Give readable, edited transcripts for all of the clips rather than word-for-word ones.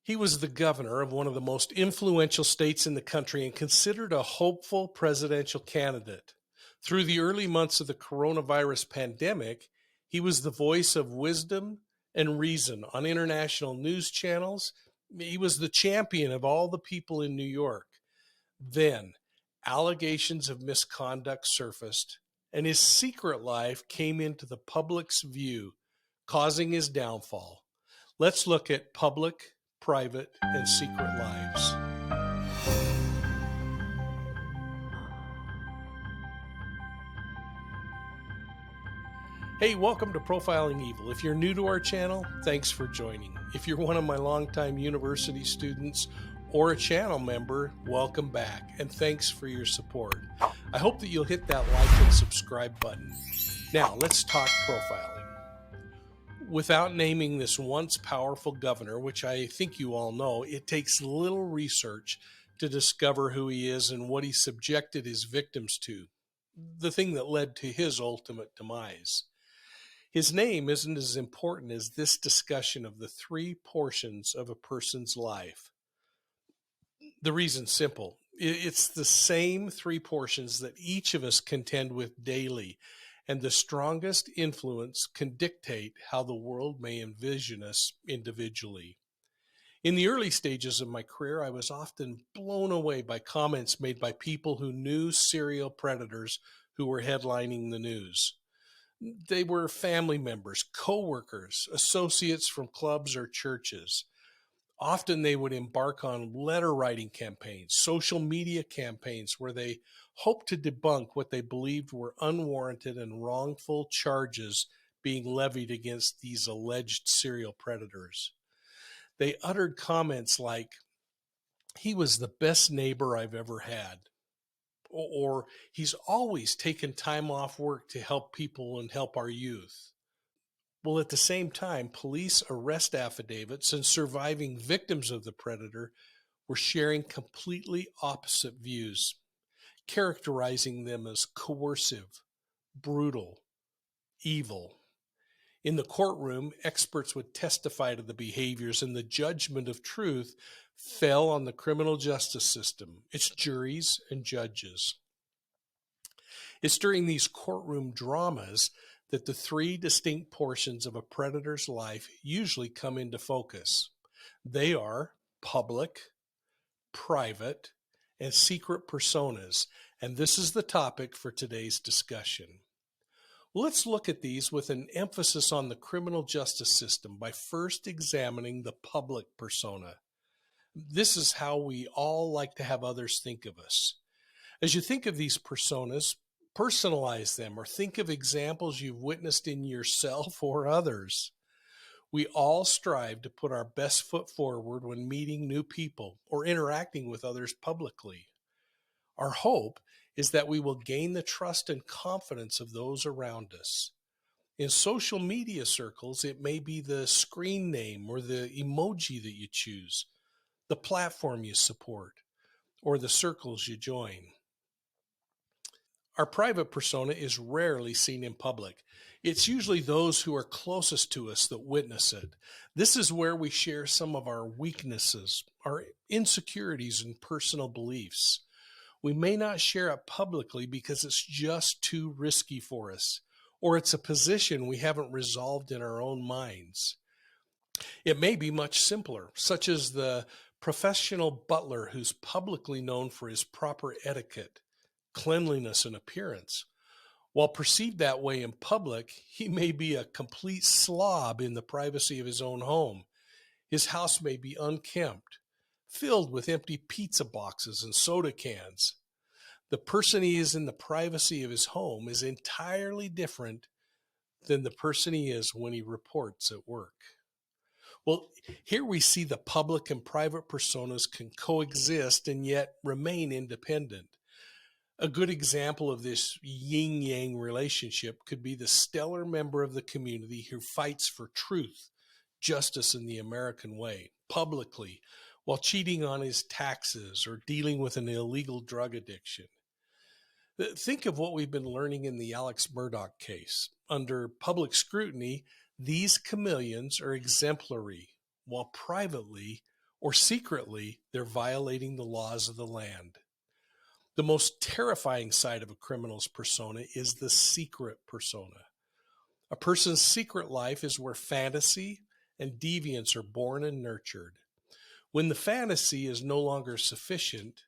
He was the governor of one of the most influential states in the country and considered a hopeful presidential candidate. Through the early months of the coronavirus pandemic, he was the voice of wisdom and reason on international news channels. He was the champion of all the people in New York. Then, allegations of misconduct surfaced, and his secret life came into the public's view, causing his downfall. Let's look at public, private, and secret lives. Hey, welcome to Profiling Evil. If you're new to our channel, thanks for joining. If you're one of my longtime university students or a channel member, welcome back, and thanks for your support. I hope that you'll hit that like and subscribe button. Now, let's talk profiling. Without naming this once powerful governor, which I think you all know, it takes little research to discover who he is and what he subjected his victims to, the thing that led to his ultimate demise. His name isn't as important as this discussion of the three portions of a person's life. The reason's simple. It's the same three portions that each of us contend with daily, and the strongest influence can dictate how the world may envision us individually. In the early stages of my career, I was often blown away by comments made by people who knew serial predators who were headlining the news. They were family members, coworkers, associates from clubs or churches. Often they would embark on letter writing campaigns, social media campaigns where they hoped to debunk what they believed were unwarranted and wrongful charges being levied against these alleged serial predators. They uttered comments like, "He was the best neighbor I've ever had," or "He's always taken time off work to help people and help our youth." Well, at the same time, police arrest affidavits and surviving victims of the predator were sharing completely opposite views, characterizing them as coercive, brutal, evil. In the courtroom, experts would testify to the behaviors, and the judgment of truth fell on the criminal justice system, its juries and judges. It's during these courtroom dramas that the three distinct portions of a predator's life usually come into focus. They are public, private, and secret personas, and this is the topic for today's discussion. Well, let's look at these with an emphasis on the criminal justice system by first examining the public persona. This is how we all like to have others think of us. As you think of these personas, personalize them or think of examples you've witnessed in yourself or others. We all strive to put our best foot forward when meeting new people or interacting with others publicly. Our hope is that we will gain the trust and confidence of those around us. In social media circles, it may be the screen name or the emoji that you choose, the platform you support, or the circles you join. Our private persona is rarely seen in public. It's usually those who are closest to us that witness it. This is where we share some of our weaknesses, our insecurities, and personal beliefs. We may not share it publicly because it's just too risky for us, or it's a position we haven't resolved in our own minds. It may be much simpler, such as the professional butler who's publicly known for his proper etiquette, cleanliness, and appearance. While perceived that way in public, he may be a complete slob in the privacy of his own home. His house may be unkempt, filled with empty pizza boxes and soda cans. The person he is in the privacy of his home is entirely different than the person he is when he reports at work. Well, here we see the public and private personas can coexist and yet remain independent. A good example of this yin-yang relationship could be the stellar member of the community who fights for truth, justice, in the American way, publicly, while cheating on his taxes or dealing with an illegal drug addiction. Think of what we've been learning in the Alex Murdaugh case. Under public scrutiny, these chameleons are exemplary, while privately, or secretly they're violating the laws of the land. The most terrifying side of a criminal's persona is the secret persona. A person's secret life is where fantasy and deviance are born and nurtured. When the fantasy is no longer sufficient,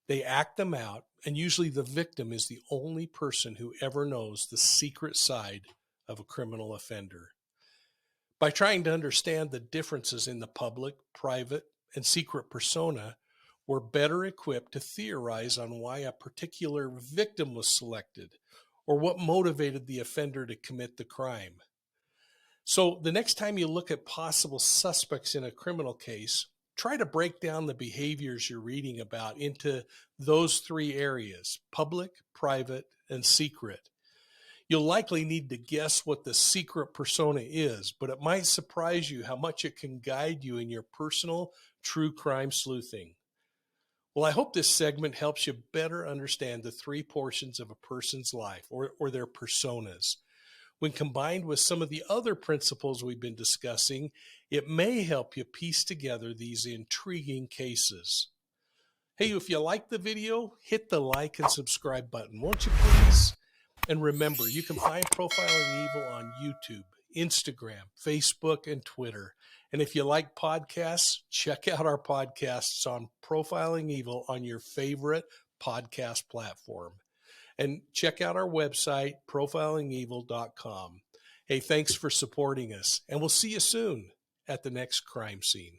they act them out, and usually the victim is the only person who ever knows the secret side of a criminal offender. By trying to understand the differences in the public, private, and secret persona, we're better equipped to theorize on why a particular victim was selected or what motivated the offender to commit the crime. So the next time you look at possible suspects in a criminal case, try to break down the behaviors you're reading about into those three areas: public, private, and secret. You'll likely need to guess what the secret persona is, but it might surprise you how much it can guide you in your personal true crime sleuthing. Well, I hope this segment helps you better understand the three portions of a person's life, or their personas. When combined with some of the other principles we've been discussing, it may help you piece together these intriguing cases. Hey, if you like the video, hit the like and subscribe button, won't you please? And remember, you can find Profiling Evil on YouTube, Instagram, Facebook, and Twitter. And if you like podcasts, check out our podcasts on Profiling Evil on your favorite podcast platform. And check out our website, profilingevil.com. Hey, thanks for supporting us, and we'll see you soon at the next crime scene.